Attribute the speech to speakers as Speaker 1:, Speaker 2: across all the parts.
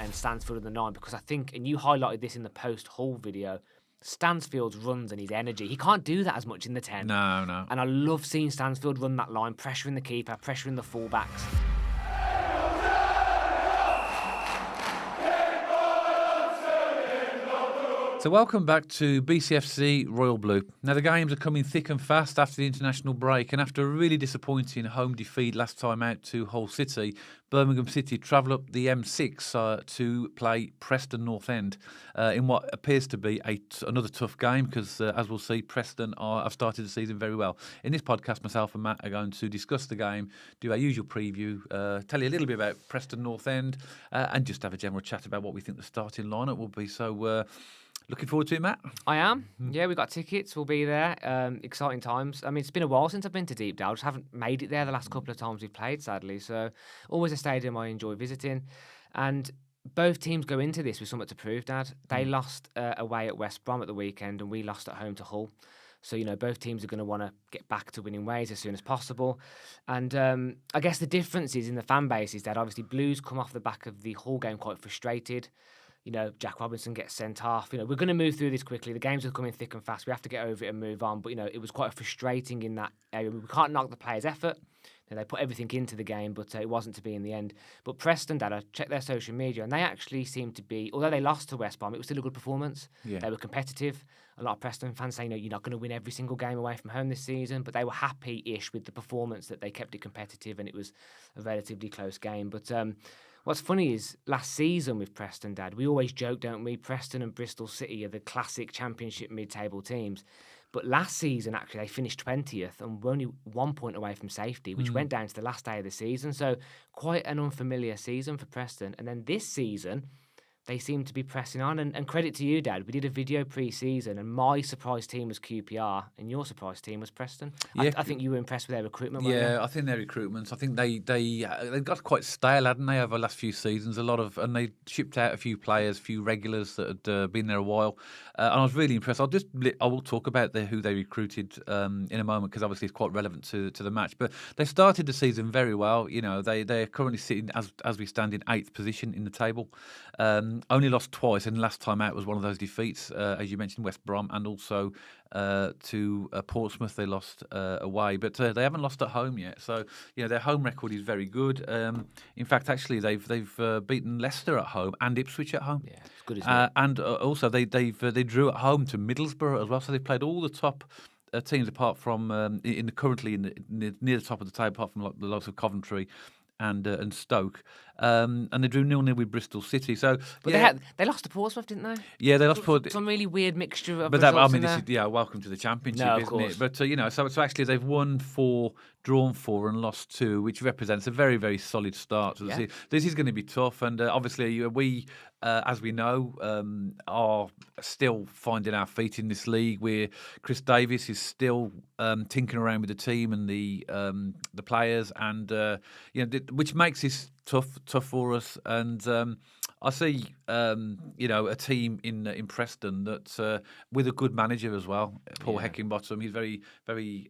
Speaker 1: and Stansfield in the 9, because I think, and you highlighted this in the post-Hull video, Stansfield's runs and his energy, he can't do that as much in the 10.
Speaker 2: No.
Speaker 1: And I love seeing Stansfield run that line, pressuring the keeper, pressuring the fullbacks.
Speaker 2: So welcome back to BCFC Royal Blue. Now the games are coming thick and fast after the international break, and after a really disappointing home defeat last time out to Hull City, Birmingham City travel up the M6 to play Preston North End in what appears to be another tough game because, as we'll see, Preston have started the season very well. In this podcast, myself and Matt are going to discuss the game, do our usual preview, tell you a little bit about Preston North End, and just have a general chat about what we think the starting lineup will be. So, looking forward to it, Matt?
Speaker 1: I am. Yeah, we got tickets. We'll be there. Exciting times. I mean, it's been a while since I've been to Deepdale. I just haven't made it there the last couple of times we've played, sadly. So, always a stadium I enjoy visiting. And both teams go into this with something to prove, Dad. They lost away at West Brom at the weekend, and we lost at home to Hull. So, both teams are going to want to get back to winning ways as soon as possible. And I guess the difference is in the fan base is that obviously Blues come off the back of the Hull game quite frustrated. Jack Robinson gets sent off. We're going to move through this quickly. The games are coming thick and fast. We have to get over it and move on. But, it was quite frustrating in that area. We can't knock the players' effort. They put everything into the game, but it wasn't to be in the end. But Preston, Dad, I checked their social media, and they actually seemed to be, although they lost to West Brom, it was still a good performance.
Speaker 2: Yeah.
Speaker 1: They were competitive. A lot of Preston fans say, you're not going to win every single game away from home this season, but they were happy-ish with the performance, that they kept it competitive, and it was a relatively close game. But what's funny is last season with Preston, Dad, we always joke, don't we? Preston and Bristol City are the classic Championship mid-table teams. But last season, actually, they finished 20th and were only 1 point away from safety, which went down to the last day of the season. So quite an unfamiliar season for Preston. And then this season, they seem to be pressing on. And credit to you, Dad. We did a video pre-season, and my surprise team was QPR, and your surprise team was Preston.
Speaker 2: Yeah.
Speaker 1: I think you were impressed with their recruitment, weren't you?
Speaker 2: Yeah, I think their recruitments. I think they got quite stale, hadn't they, over the last few seasons? And they shipped out a few players, a few regulars that had been there a while. And I was really impressed. I will talk about who they recruited in a moment, because obviously it's quite relevant to the match. But they started the season very well. They're currently sitting as we stand in 8th position in the table. Only lost twice, and last time out was one of those defeats, as you mentioned, West Brom, and also to Portsmouth. They lost away, but they haven't lost at home yet. So their home record is very good. In fact, actually, they've beaten Leicester at home and Ipswich at home.
Speaker 1: Yeah, it's good, isn't it?
Speaker 2: And also they drew at home to Middlesbrough as well. So they've played all the top teams apart from currently near the top of the table, apart from the likes of Coventry and Stoke, and they drew 0-0 with Bristol City. So,
Speaker 1: but they lost to Portsmouth, didn't they?
Speaker 2: Yeah, they lost Portsmouth.
Speaker 1: Some really weird mixture of
Speaker 2: But
Speaker 1: results
Speaker 2: this is welcome to the Championship,
Speaker 1: no,
Speaker 2: isn't it? But so actually they've won 4, drawn 4, and lost 2, which represents a very, very solid start to the season. This is going to be tough, and obviously we, as we know, are still finding our feet in this league. Where Chris Davis is still tinkering around with the team and the players, and which makes this tough for us. And I see a team in Preston that with a good manager as well, Paul Heckingbottom. He's very, very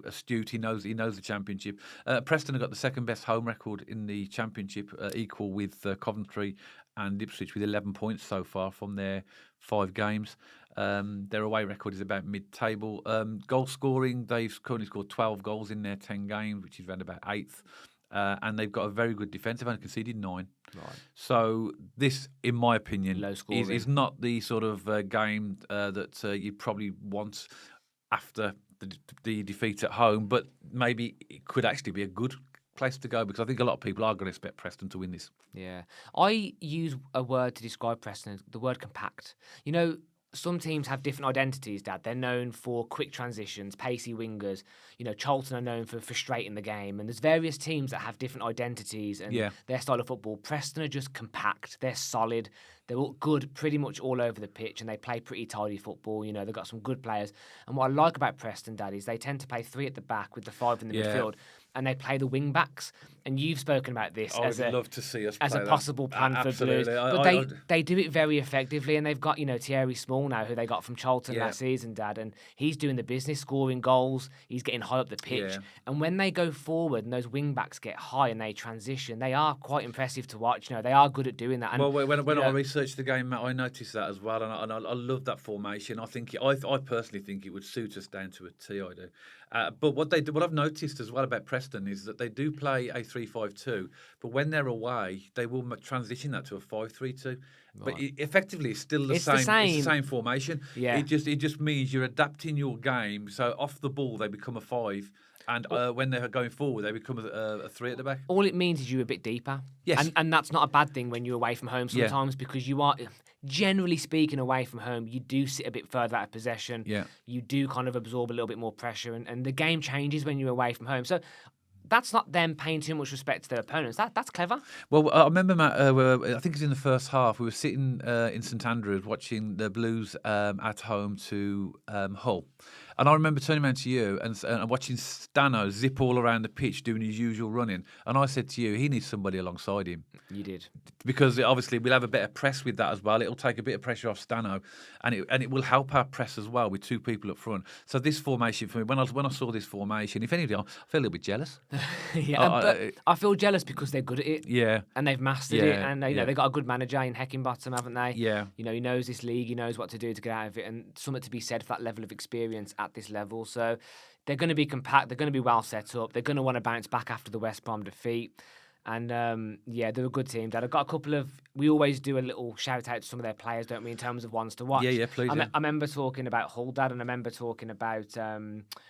Speaker 2: astute. He knows the Championship. Preston have got the second best home record in the Championship, equal with Coventry and Ipswich, with 11 points so far from their 5 games. Their away record is about mid-table. Goal scoring, they've currently scored 12 goals in their 10 games, which is around about 8th. And they've got a very good defence. They've only conceded 9.
Speaker 1: Right.
Speaker 2: So this, in my opinion, is not the sort of game that you probably want after the defeat at home, but maybe it could actually be a good place to go, because I think a lot of people are going to expect Preston to win this.
Speaker 1: Yeah. I use a word to describe Preston, the word compact. Some teams have different identities, Dad. They're known for quick transitions, pacey wingers. Charlton are known for frustrating the game. And there's various teams that have different identities and their style of football. Preston are just compact. They're solid. They're all good pretty much all over the pitch, and they play pretty tidy football. They've got some good players. And what I like about Preston, Dad, is they tend to play 3 at the back with the 5 in the midfield. And they play the wing backs. and you've spoken about this
Speaker 2: I
Speaker 1: as
Speaker 2: would
Speaker 1: a
Speaker 2: love to see us
Speaker 1: as
Speaker 2: play
Speaker 1: a
Speaker 2: that.
Speaker 1: possible plan for Blues.
Speaker 2: Absolutely.
Speaker 1: But they do it very effectively, and they've got, Thierry Small now, who they got from Charlton
Speaker 2: Yeah.
Speaker 1: last season, Dad, and he's doing the business, scoring goals. He's getting high up the pitch,
Speaker 2: Yeah.
Speaker 1: and when they go forward and those wing backs get high and they transition, they are quite impressive to watch. They are good at doing that. And,
Speaker 2: Well, when I researched the game, Matt, I noticed that as well, and I love that formation. I personally think it would suit us down to a T. I do. But what I've noticed as well about Preston is that they do play a 3-5-2, but when they're away, they will transition that to a 5-3-2. But effectively, it's still the same. It's the same formation.
Speaker 1: Yeah.
Speaker 2: It just means you're adapting your game. So off the ball, they become a 5. And when they're going forward, they become a 3 at the back.
Speaker 1: All it means is you're a bit deeper.
Speaker 2: Yes.
Speaker 1: And that's not a bad thing when you're away from home sometimes, because you are, generally speaking, away from home, you do sit a bit further out of possession.
Speaker 2: Yeah.
Speaker 1: You do kind of absorb a little bit more pressure, and the game changes when you're away from home. So that's not them paying too much respect to their opponents. That's clever.
Speaker 2: Well, I remember, Matt, I think it was in the first half, we were sitting in St.Andrews watching the Blues at home to Hull. And I remember turning around to you and watching Stano zip all around the pitch doing his usual running. And I said to you, he needs somebody alongside him.
Speaker 1: You did.
Speaker 2: Because obviously we'll have a bit of press with that as well. It'll take a bit of pressure off Stano, and it will help our press as well with 2 people up front. So this formation for me, when I saw this formation, if anything, I feel a little bit jealous.
Speaker 1: But I feel jealous because they're good at it.
Speaker 2: Yeah.
Speaker 1: And they've mastered it. And they've got a good manager in Heckingbottom, haven't they?
Speaker 2: Yeah.
Speaker 1: He knows this league. He knows what to do to get out of it, and something to be said for that level of experience at this level. So they're going to be compact. They're going to be well set up. They're going to want to bounce back after the West Brom defeat. And they're a good team, Dad. I've got a couple of. We always do a little shout out to some of their players, don't we, in terms of ones to watch?
Speaker 2: Yeah, please.
Speaker 1: I remember talking about Hull, Dad, and I remember talking about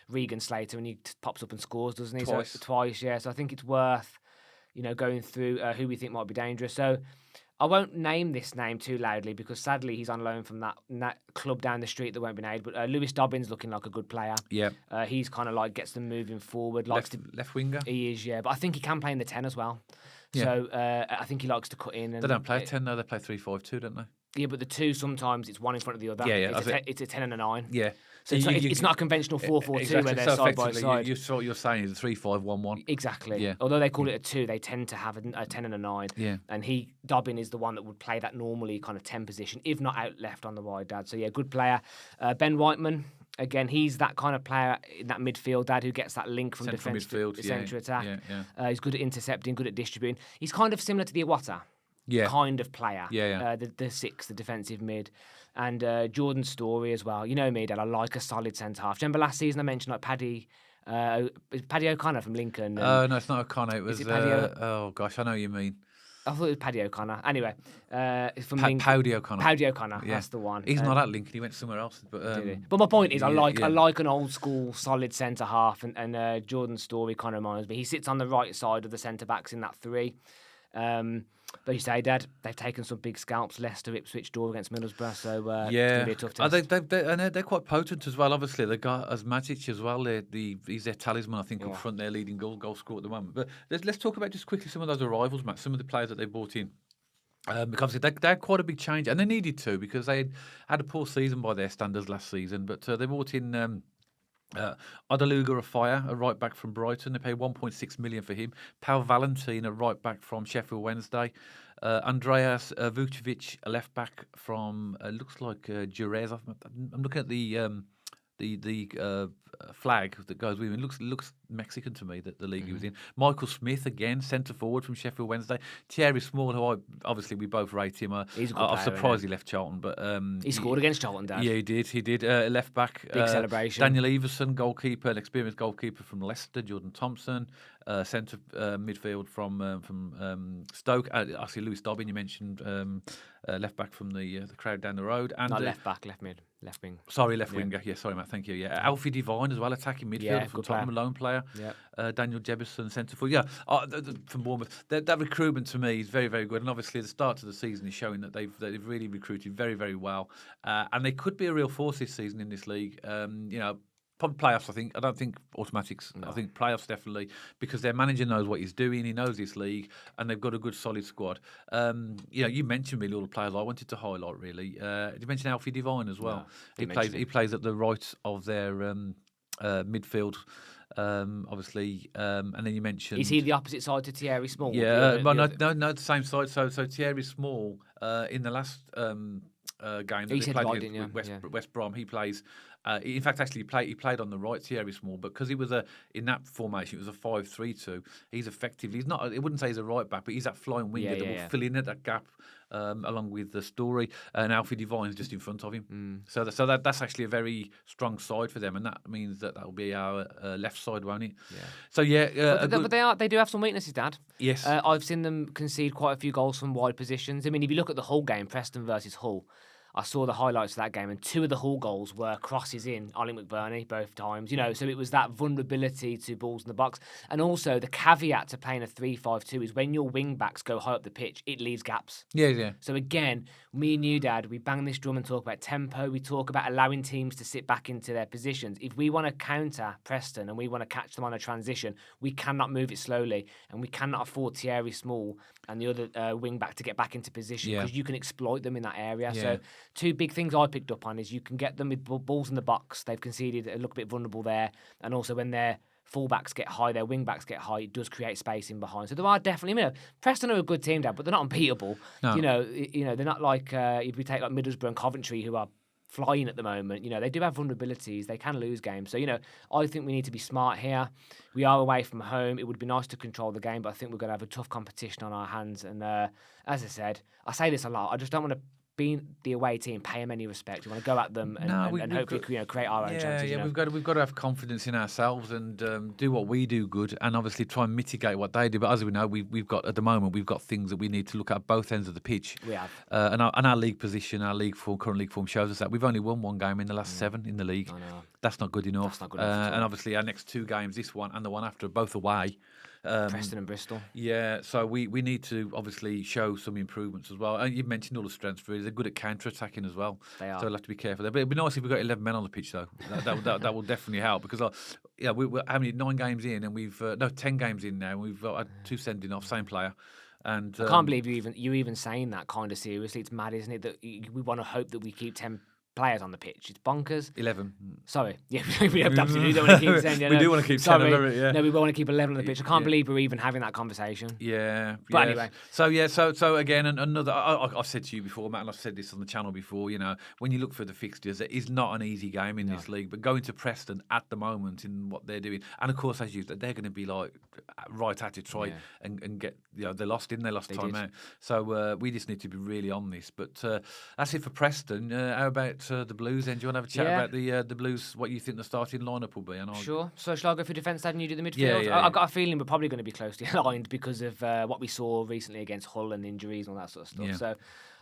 Speaker 1: Regan Slater when he pops up and scores, doesn't he?
Speaker 2: Twice.
Speaker 1: So, twice, yeah. So I think it's worth, going through who we think might be dangerous. So I won't name this name too loudly because sadly he's on loan from that club down the street that won't be named. But Lewis Dobbins looking like a good player.
Speaker 2: Yeah.
Speaker 1: He's kind of like gets them moving forward.
Speaker 2: Left winger.
Speaker 1: He is, yeah. But I think he can play in the 10 as well.
Speaker 2: Yeah.
Speaker 1: So I think he likes to cut in. And
Speaker 2: they don't play a 10, no. They play 3-5-2, don't they?
Speaker 1: Yeah, but the 2 sometimes it's one in front of the other.
Speaker 2: Yeah.
Speaker 1: It's a 10 and a 9.
Speaker 2: Yeah.
Speaker 1: So it's not a conventional 4-4-2
Speaker 2: exactly.
Speaker 1: where they're side by side.
Speaker 2: What you're saying is a 3-5-1-1.
Speaker 1: Exactly.
Speaker 2: Yeah.
Speaker 1: Although they call it a 2, they tend to have a 10 and a 9.
Speaker 2: Yeah.
Speaker 1: And Dobbin is the one that would play that normally kind of 10 position, if not out left on the wide, Dad. So yeah, good player. Ben Whiteman, again, he's that kind of player in that midfield, Dad, who gets that link from defence to centre attack.
Speaker 2: Yeah.
Speaker 1: He's good at intercepting, good at distributing. He's kind of similar to the Iwata.
Speaker 2: Yeah.
Speaker 1: Kind of player.
Speaker 2: Yeah.
Speaker 1: The 6, the defensive mid. And Jordan Story as well. You know me, Dad, I like a solid centre-half. Do you remember last season I mentioned like Paddy O'Connor from Lincoln?
Speaker 2: No, it's not O'Connor. It was,
Speaker 1: I
Speaker 2: thought what you mean.
Speaker 1: It was Paddy O'Connor. Anyway, from Lincoln.
Speaker 2: Powdy O'Connor.
Speaker 1: Powdy O'Connor, that's the one.
Speaker 2: He's not at Lincoln, he went somewhere else.
Speaker 1: But my point is, I like an old school solid centre half, and Jordan Story kind of reminds me. He sits on the right side of the centre backs in that 3. But you say, Dad, they've taken some big scalps. Leicester, Ipswich, draw against Middlesbrough, so it's going to be a tough test.
Speaker 2: They're quite potent as well. Obviously, they got Asmatic as well. He's their talisman, I think, up front. Their leading goal scorer at the moment. But let's talk about just quickly some of those arrivals, Matt. Some of the players that they brought in. Because they had quite a big change, and they needed to because they had a poor season by their standards last season. But they brought in Odaluga Afire, a right back from Brighton. They paid 1.6 million for him. Pal Valentin, a right back from Sheffield Wednesday. Andreas Vucevic, a left back from looks like Jerez. I'm looking at the flag that goes with him. It looks Mexican to me, that the league he was in. Michael Smith, again, centre forward from Sheffield Wednesday. Thierry Small, who obviously we both rate him.
Speaker 1: He's a good
Speaker 2: I'm
Speaker 1: player,
Speaker 2: surprised he left Charlton, but
Speaker 1: he scored against Charlton, Dad.
Speaker 2: Yeah, he did. Left back,
Speaker 1: big celebration.
Speaker 2: Daniel Everson, goalkeeper, an experienced goalkeeper from Leicester. Jordan Thompson, centre midfield from Stoke. Actually, Lewis Dobbin, you mentioned, left back from the crowd down the road. And
Speaker 1: not left back, left mid, left wing.
Speaker 2: Sorry, left winger. Yeah, sorry, Matt. Thank you. Yeah, Alfie Devine as well, attacking midfielder from Tottenham, a lone player.
Speaker 1: Yeah.
Speaker 2: Daniel Jebison, centre forward. Yeah, from Bournemouth. That recruitment to me is very, very good. And obviously, the start of the season is showing that they've really recruited very, very well. And they could be a real force this season in this league. Probably playoffs, I think. I don't think automatics. No. I think playoffs definitely, because their manager knows what he's doing. He knows this league, and they've got a good, solid squad. You mentioned really all the players I wanted to highlight. Really, did you mention Alfie Devine as well?
Speaker 1: No,
Speaker 2: he plays at the right of their midfield. obviously, and then you mentioned.
Speaker 1: Is he the opposite side to Thierry Small?
Speaker 2: Yeah,
Speaker 1: The
Speaker 2: well,
Speaker 1: other-
Speaker 2: no, the same side. So Thierry Small in the last game that
Speaker 1: You
Speaker 2: they
Speaker 1: said
Speaker 2: played
Speaker 1: right,
Speaker 2: against
Speaker 1: didn't you? Yeah.
Speaker 2: West Brom, he plays. In fact, actually, he played on the right, Thierry Small, but because he was in that formation, it was a 5-3-2. He's effectively, he's not. I wouldn't say he's a right back, but he's that flying winger that will fill in at that gap. Along with the Story, and Alfie Devine's just in front of him. So that's actually a very strong side for them, and that means that will be our left side, won't it?
Speaker 1: Yeah.
Speaker 2: So yeah,
Speaker 1: but they do have some weaknesses, Dad.
Speaker 2: Yes.
Speaker 1: I've seen them concede quite a few goals from wide positions. I mean, if you look at the Hull game, Preston versus Hull, I saw the highlights of that game, and 2 of the Hull goals were crosses in Ollie McBurney both times. So it was that vulnerability to balls in the box. And also, the caveat to playing a 3-5-2 is when your wing backs go high up the pitch, it leaves gaps.
Speaker 2: Yeah.
Speaker 1: So again, me and you, Dad, we bang this drum and talk about tempo. We talk about allowing teams to sit back into their positions. If we want to counter Preston and we want to catch them on a transition, we cannot move it slowly, and we cannot afford Thierry Small and the other wing back to get back into position, because you can exploit them in that area.
Speaker 2: Yeah.
Speaker 1: So 2 big things I picked up on is you can get them with balls in the box. They've conceded, a look a bit vulnerable there, and also when their fullbacks get high, their wing backs get high, it does create space in behind. So there are definitely, Preston are a good team, Dad, but they're not unbeatable.
Speaker 2: No.
Speaker 1: They're not like if we take like Middlesbrough and Coventry, who are flying at the moment. They do have vulnerabilities. They can lose games. So, I think we need to be smart here. We are away from home. It would be nice to control the game, but I think we're going to have a tough competition on our hands. And as I said, I say this a lot, I just don't want to be the away team, pay them any respect. We want to go at them and hopefully create our own chances.
Speaker 2: Yeah, we've got to have confidence in ourselves and do what we do good, and obviously try and mitigate what they do. But as we know, we've got at the moment things that we need to look at both ends of the pitch.
Speaker 1: We have,
Speaker 2: and our league position, our current league form shows us that we've only won 1 game in the last 7 in the league.
Speaker 1: I know.
Speaker 2: That's not good enough.
Speaker 1: That's not good enough
Speaker 2: and obviously our next 2 games, this one and the one after, are both away.
Speaker 1: Preston and Bristol.
Speaker 2: Yeah, so we need to obviously show some improvements as well. And you mentioned all the strengths, really. They're good at counter-attacking as well.
Speaker 1: They are.
Speaker 2: So we'll have to be careful there. But it'd be nice if we got 11 men on the pitch, though. That will definitely help, because we're how many 9 games in, and we've 10 games in now, and we've had 2 sending off, same player. And
Speaker 1: I can't believe you're even saying that kind of seriously. It's mad, isn't it? That we want to hope that we keep 10 players on the pitch. It's bonkers.
Speaker 2: 11.
Speaker 1: Sorry. Yeah, we absolutely don't want to keep saying.
Speaker 2: We do want to keep 10.
Speaker 1: Sorry. No, we want to keep 11 on the pitch. I can't believe we're even having that conversation.
Speaker 2: Yeah.
Speaker 1: But anyway.
Speaker 2: So again, another. I've said to you before, Matt, and I've said this on the channel before. When you look for the fixtures, it is not an easy game in this league. But going to Preston at the moment in what they're doing, and of course, as you said, they're going to be like right at it, try and get. They lost time out. So we just need to be really on this. But that's it for Preston. How about the Blues? Then do you want to have a chat about the Blues? What you think the starting lineup will be?
Speaker 1: Sure. So shall I go for defence, Dad, and you do the midfield?
Speaker 2: Yeah.
Speaker 1: I've got a feeling we're probably going to be closely aligned because of what we saw recently against Hull and injuries and all that sort of stuff.
Speaker 2: Yeah.
Speaker 1: So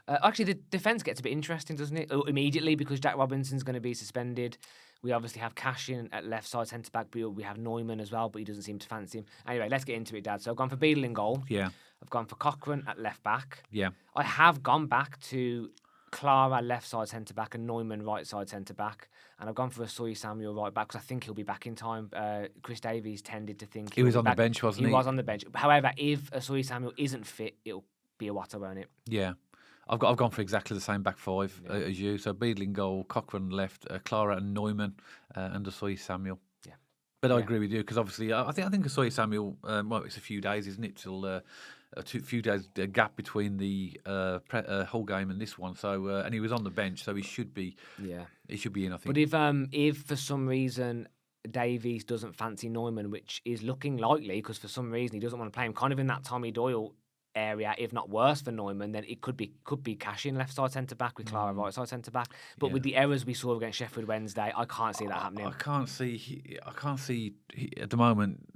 Speaker 1: actually, the defence gets a bit interesting, doesn't it? Immediately, because Jack Robinson's going to be suspended. We obviously have Cashin at left side centre back. We have Neumann as well, but he doesn't seem to fancy him. Anyway, let's get into it, Dad. So I've gone for Beadle in goal.
Speaker 2: Yeah.
Speaker 1: I've gone for Cochrane at left back.
Speaker 2: Yeah.
Speaker 1: I have gone back to Clara left side centre back and Neumann right side centre back, and I've gone for Assoy Samuel right back because I think he'll be back in time. Chris Davies tended to think
Speaker 2: he was on the bench, wasn't he?
Speaker 1: He was on the bench. However, if Assoy Samuel isn't fit, it'll be a Watto, won't it?
Speaker 2: Yeah. I've gone for exactly the same back 5 as you. So Beadle in goal, Cochrane left, Clara and Neumann, and Assoy Samuel.
Speaker 1: Yeah.
Speaker 2: But I agree with you, because obviously I think Assoy Samuel. It's a few days, isn't it, till. Few days gap between the whole game and this one, so and he was on the bench, so he should be. Yeah, he should be in, I think.
Speaker 1: But if for some reason Davies doesn't fancy Neumann, which is looking likely, because for some reason he doesn't want to play him, kind of in that Tommy Doyle area, if not worse for Neumann, then it could be Cashin left side centre back with Clara right side centre back. But with the errors we saw against Sheffield Wednesday, I can't see that happening.
Speaker 2: I can't see at the moment.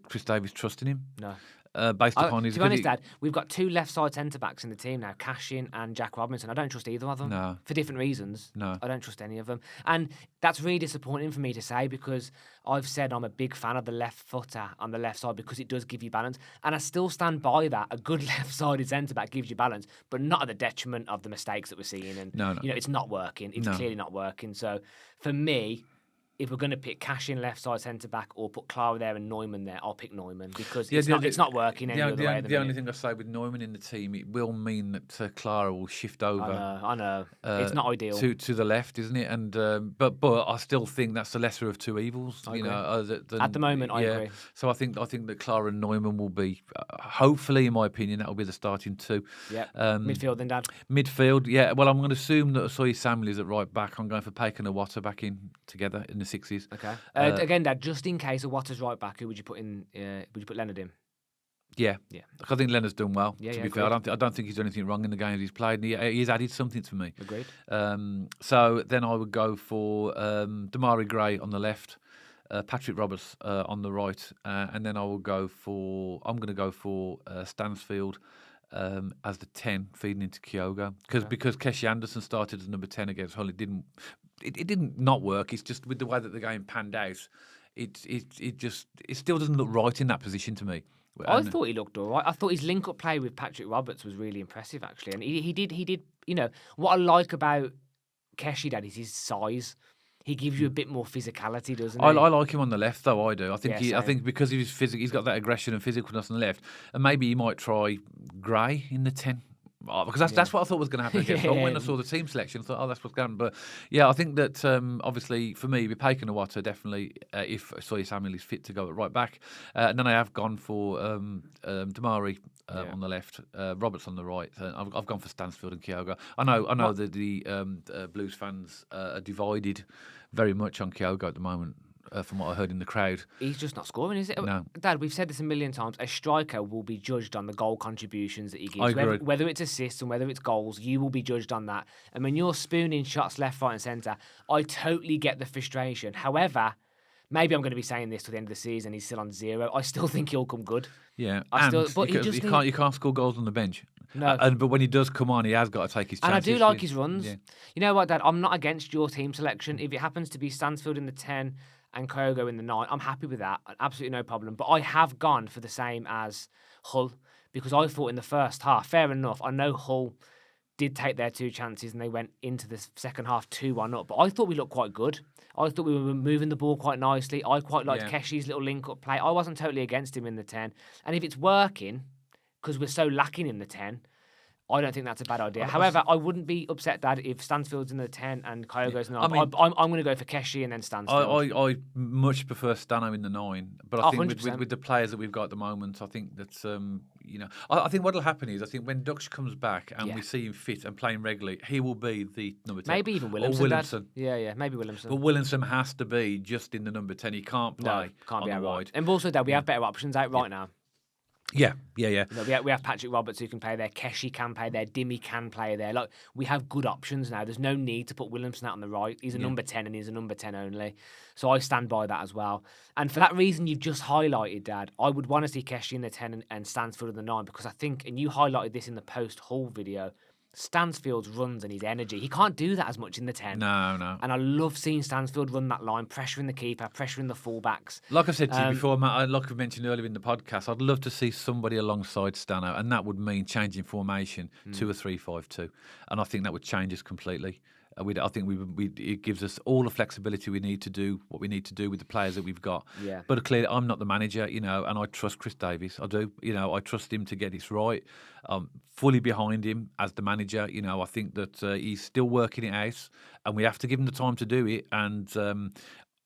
Speaker 2: Chris Davies trusting him.
Speaker 1: No.
Speaker 2: Based upon his.
Speaker 1: To be honest, Dad, we've got 2 left side centre backs in the team now, Cashin and Jack Robinson. I don't trust either of them.
Speaker 2: No.
Speaker 1: For different reasons.
Speaker 2: No.
Speaker 1: I don't trust any of them. And that's really disappointing for me to say, because I've said I'm a big fan of the left footer on the left side because it does give you balance. And I still stand by that. A good left-sided centre-back gives you balance, but not at the detriment of the mistakes that we're seeing. And,
Speaker 2: no.
Speaker 1: it's not working. It's clearly not working. So, for me, if we're going to pick Cash in left side centre back or put Clara there and Neumann there, I'll pick Neumann because it's not working any other way at the
Speaker 2: The only
Speaker 1: minute.
Speaker 2: thing I say with Neumann in the team, it will mean that Clara will shift over.
Speaker 1: I know. It's not ideal.
Speaker 2: To the left, isn't it? And but I still think that's the lesser of two evils.
Speaker 1: I agree.
Speaker 2: At
Speaker 1: the moment, I agree.
Speaker 2: So I think that Clara and Neumann will be, hopefully, in my opinion, that will be the starting two.
Speaker 1: Yeah. Midfield then, Dad.
Speaker 2: Midfield, yeah. Well, I'm going to assume that Asoy Samuel is at right back. I'm going for Paik and Iwata back in together in the sixes.
Speaker 1: Okay. Again, Dad, just in case Iwata's right back, who would you put in? Would you put Leonard in?
Speaker 2: Yeah. I think Leonard's done well.
Speaker 1: Yeah,
Speaker 2: to be fair, I don't think he's done anything wrong in the games he's played. And he's added something to me.
Speaker 1: Agreed.
Speaker 2: So then I would go for Damari Gray on the left, Patrick Roberts on the right, and then I'm going to go for Stansfield as the 10, feeding into Kyogo because Keshi Anderson started as number 10 against Hull. It didn't not work. It's just with the way that the game panned out, it still doesn't look right in that position to me.
Speaker 1: I thought he looked all right. I thought his link-up play with Patrick Roberts was really impressive, actually. And he did. You know what I like about Keshi, Dad, is his size. He gives you a bit more physicality, doesn't he?
Speaker 2: I like him on the left, though. I do. I think
Speaker 1: Yeah,
Speaker 2: I think because of his he's got that aggression and physicalness on the left, and maybe he might try Gray in the 10. Because that's what I thought was going to happen against. When I saw the team selection, I thought, that's what's going on. But yeah, I think that obviously for me, with Paik and Iwata, definitely if Asoy Samuel is fit to go at right back. And then I have gone for Damari on the left, Roberts on the right. I've gone for Stansfield and Kyogo. I know that the Blues fans are divided very much on Kyogo at the moment. From what I heard in the crowd.
Speaker 1: He's just not scoring, is it?
Speaker 2: No.
Speaker 1: Dad, we've said this a million times. A striker will be judged on the goal contributions that he gives.
Speaker 2: I agree.
Speaker 1: Whether it's assists and whether it's goals, you will be judged on that. And when you're spooning shots left, right and centre, I totally get the frustration. However, maybe I'm going to be saying this to the end of the season, he's still on 0. I still think he'll come good.
Speaker 2: Yeah, you can't score goals on the bench.
Speaker 1: No.
Speaker 2: But when he does come on, he has got to take his chances.
Speaker 1: And I do like his runs.
Speaker 2: Yeah.
Speaker 1: You know what, Dad? I'm not against your team selection. If it happens to be Stansfield in the 10 and Kyogo in the 9, I'm happy with that. Absolutely no problem. But I have gone for the same as Hull because I thought in the first half, fair enough, I know Hull did take their 2 chances and they went into the second half 2-1 up. But I thought we looked quite good. I thought we were moving the ball quite nicely. I quite liked Keshi's little link-up play. I wasn't totally against him in the 10. And if it's working, because we're so lacking in the 10, I don't think that's a bad idea. However, I wouldn't be upset, Dad, if Stansfield's in the 10 and Kyogo's in the 9. I'm going to go for Keshi and then Stansfield.
Speaker 2: I much prefer Stano in the 9, but I think with the players that we've got at the moment, I think that I think what'll happen is I think when Dux comes back and we see him fit and playing regularly, he will be the number 10.
Speaker 1: Maybe even Williamson.
Speaker 2: Or Williamson.
Speaker 1: Dad. Yeah, maybe Williamson.
Speaker 2: But Williamson has to be just in the number 10. He can't play.
Speaker 1: No, can't be
Speaker 2: on
Speaker 1: out
Speaker 2: the
Speaker 1: wide.
Speaker 2: wide.
Speaker 1: And also, Dad, we have better options out right now.
Speaker 2: Yeah.
Speaker 1: You know, we have Patrick Roberts who can play there, Keshi can play there, Dimmy can play there. Like we have good options now. There's no need to put Williamson out on the right. He's a number 10 and he's a number 10 only. So I stand by that as well. And for that reason you've just highlighted, Dad, I would want to see Keshi in the 10 and Stansfield in the 9 because I think, and you highlighted this in the post-Hull video, Stansfield's runs and his energy. He can't do that as much in the 10.
Speaker 2: No.
Speaker 1: And I love seeing Stansfield run that line, pressuring the keeper, pressuring the fullbacks.
Speaker 2: Like I said to you before, Matt, like I mentioned earlier in the podcast, I'd love to see somebody alongside Stano, and that would mean changing formation to a 3-5-2. And I think that would change us completely. I think it gives us all the flexibility we need to do what we need to do with the players that we've got.
Speaker 1: Yeah.
Speaker 2: But clearly, I'm not the manager, and I trust Chris Davies. I do. I trust him to get this right. Fully behind him as the manager. I think that he's still working it out, and we have to give him the time to do it. And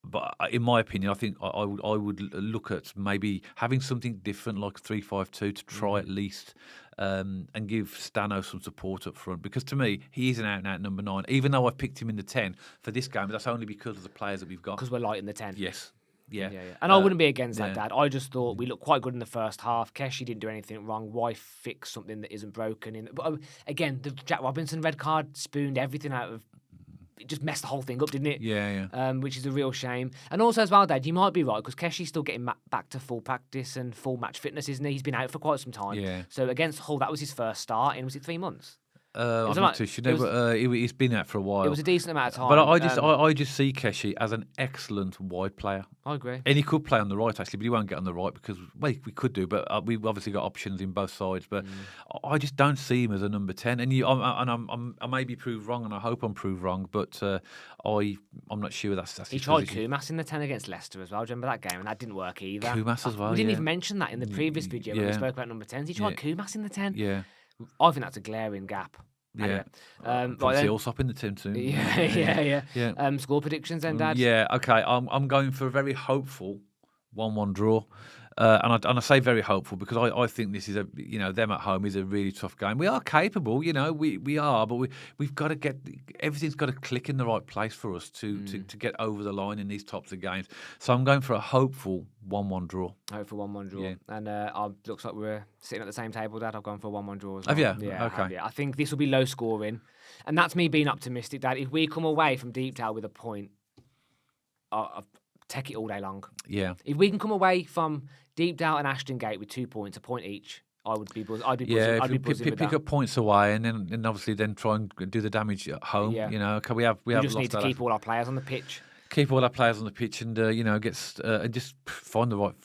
Speaker 2: but in my opinion, I think I would look at maybe having something different, like 3-5-2, to try at least. And give Stano some support up front because to me he is an out-and-out number 9. Even though I've picked him in the 10 for this game, that's only because of the players that we've got.
Speaker 1: Because we're light in the 10.
Speaker 2: Yes. Yeah.
Speaker 1: And I wouldn't be against that, Dad. I just thought we looked quite good in the first half. Keshi didn't do anything wrong. Why fix something that isn't broken? But again, the Jack Robinson red card spooned everything out of. It just messed the whole thing up, didn't it?
Speaker 2: Yeah.
Speaker 1: Which is a real shame. And also as well, Dad, you might be right because Keshi's still getting back to full practice and full match fitness, isn't he? He's been out for quite some time.
Speaker 2: Yeah.
Speaker 1: So against Hull, that was his first start in, was it 3 months? was
Speaker 2: I'm
Speaker 1: a
Speaker 2: not
Speaker 1: lot-
Speaker 2: too sure,
Speaker 1: it was-
Speaker 2: but he's been out for a while.
Speaker 1: It was a decent amount of time.
Speaker 2: But I just see Keshi as an excellent wide player.
Speaker 1: I agree.
Speaker 2: And he could play on the right, actually, but he won't get on the right because, well, we could do, but we've obviously got options in both sides. But I just don't see him as a number 10. And I may be proved wrong, and I hope I'm proved wrong, but I'm not sure that's
Speaker 1: He
Speaker 2: his
Speaker 1: tried
Speaker 2: position.
Speaker 1: Kumas in the 10 against Leicester as well. Do you remember that game? And that didn't work either.
Speaker 2: Kumas as well,
Speaker 1: We didn't
Speaker 2: yeah.
Speaker 1: even mention that in the previous video when we
Speaker 2: yeah.
Speaker 1: spoke about number 10s. He tried Kumas in the 10.
Speaker 2: Yeah.
Speaker 1: I think that's a glaring gap. Anyway,
Speaker 2: Probably see Allsop in the team soon.
Speaker 1: Yeah. Score predictions then, Dad?
Speaker 2: Yeah, okay. I'm going for a very hopeful 1-1 draw. And I say very hopeful because I think this is them at home is a really tough game. We are capable, we are, but we've got to get everything's got to click in the right place for us to get over the line in these types of games. So I'm going for a hopeful 1-1 draw.
Speaker 1: Hopeful 1-1 draw.
Speaker 2: Yeah.
Speaker 1: And looks like we're sitting at the same table, Dad. I've gone for a 1-1 draw as well.
Speaker 2: Have you?
Speaker 1: Yeah,
Speaker 2: Okay.
Speaker 1: I think this will be low scoring. And that's me being optimistic, Dad. If we come away from Deepdale with a point, I'll take it all day long.
Speaker 2: Yeah.
Speaker 1: If we can come away from Deepdale and Ashton Gate with 2 points, a point each, I'd be buzzing. I'd be buzzing with
Speaker 2: pick
Speaker 1: that.
Speaker 2: up points away and obviously then try and do the damage at home.
Speaker 1: Yeah.
Speaker 2: We have
Speaker 1: We just
Speaker 2: lost
Speaker 1: need to
Speaker 2: that
Speaker 1: keep all our players on the pitch.
Speaker 2: keep all our players on the pitch and and just find the right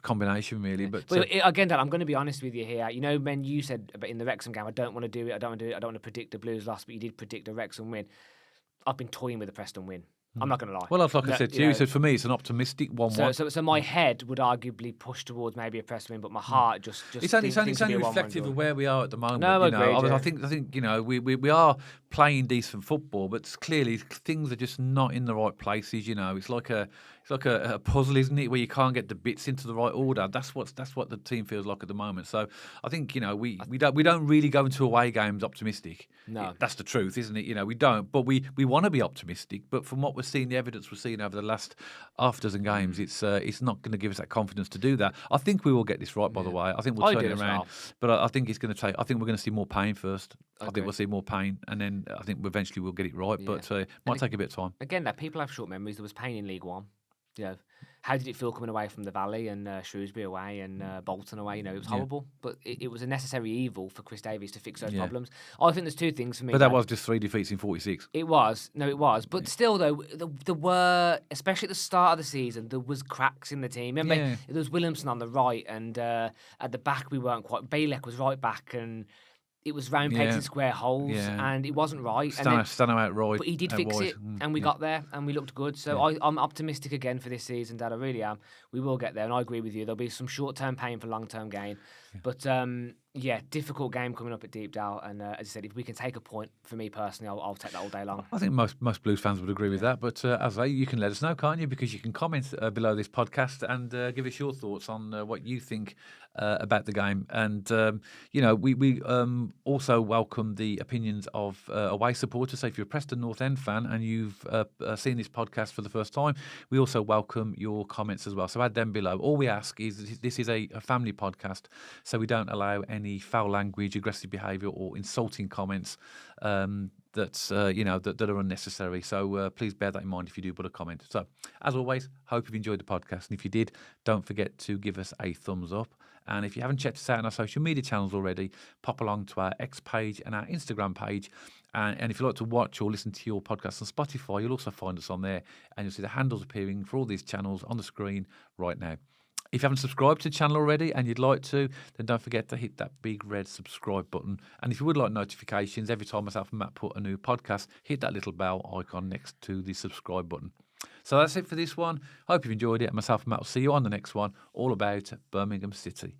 Speaker 2: combination really. But
Speaker 1: Again, Dad, I'm going to be honest with you here. When you said about in the Wrexham game, I don't want to do it. I don't want to predict the Blues loss, but you did predict a Wrexham win. I've been toying with the Preston win. I'm not going to lie.
Speaker 2: Well, like I said to you, so for me, it's an optimistic 1-1.
Speaker 1: So my head would arguably push towards maybe a Preston win, but my heart just
Speaker 2: It's only reflective of where we are at the moment.
Speaker 1: No, I agree,
Speaker 2: I think we are playing decent football, but clearly things are just not in the right places. It's like a puzzle, isn't it, where you can't get the bits into the right order. That's what the team feels like at the moment. So I think we don't really go into away games optimistic.
Speaker 1: No,
Speaker 2: that's the truth, isn't it? We don't, but we want to be optimistic. But from what we're seeing, the evidence we're seeing over the last half dozen games, it's not going to give us that confidence to do that. I think we will get this right. By the way, I think we'll turn it around.
Speaker 1: Well.
Speaker 2: But I think it's going to take. I think we're going to see more pain first.
Speaker 1: Okay.
Speaker 2: I think we'll see more pain, and then I think eventually we'll get it right.
Speaker 1: Yeah.
Speaker 2: But might take a bit of time.
Speaker 1: Again, people have short memories. There was pain in League One. How did it feel coming away from the Valley and Shrewsbury away and Bolton away? It was horrible, but it was a necessary evil for Chris Davies to fix those problems. I think there's two things for me.
Speaker 2: But that was just 3 defeats in 46.
Speaker 1: It was. But still, though, there were, especially at the start of the season, there was cracks in the team. Remember, there was Williamson on the right, and at the back we weren't quite. Bailek was right back, and it was round pegs in square holes, and it wasn't right.
Speaker 2: Stano out right.
Speaker 1: But he did fix it, and we got there, and we looked good. So I'm optimistic again for this season, Dad. I really am. We will get there, and I agree with you. There'll be some short-term pain for long-term gain. But, difficult game coming up at Deepdale. And as I said, if we can take a point, for me personally, I'll take that all day long.
Speaker 2: I think most Blues fans would agree with that. But as I say, you can let us know, can't you? Because you can comment below this podcast and give us your thoughts on what you think about the game. And, we also welcome the opinions of away supporters. So if you're a Preston North End fan and you've seen this podcast for the first time, we also welcome your comments as well. So add them below. All we ask is this is a family podcast, so we don't allow any foul language, aggressive behaviour or insulting comments that are unnecessary. So please bear that in mind if you do put a comment. So as always, hope you've enjoyed the podcast. And if you did, don't forget to give us a thumbs up. And if you haven't checked us out on our social media channels already, pop along to our X page and our Instagram page. And if you like to watch or listen to your podcast on Spotify, you'll also find us on there. And you'll see the handles appearing for all these channels on the screen right now. If you haven't subscribed to the channel already and you'd like to, then don't forget to hit that big red subscribe button. And if you would like notifications, every time myself and Matt put a new podcast, hit that little bell icon next to the subscribe button. So that's it for this one. Hope you've enjoyed it. And myself and Matt will see you on the next one, all about Birmingham City.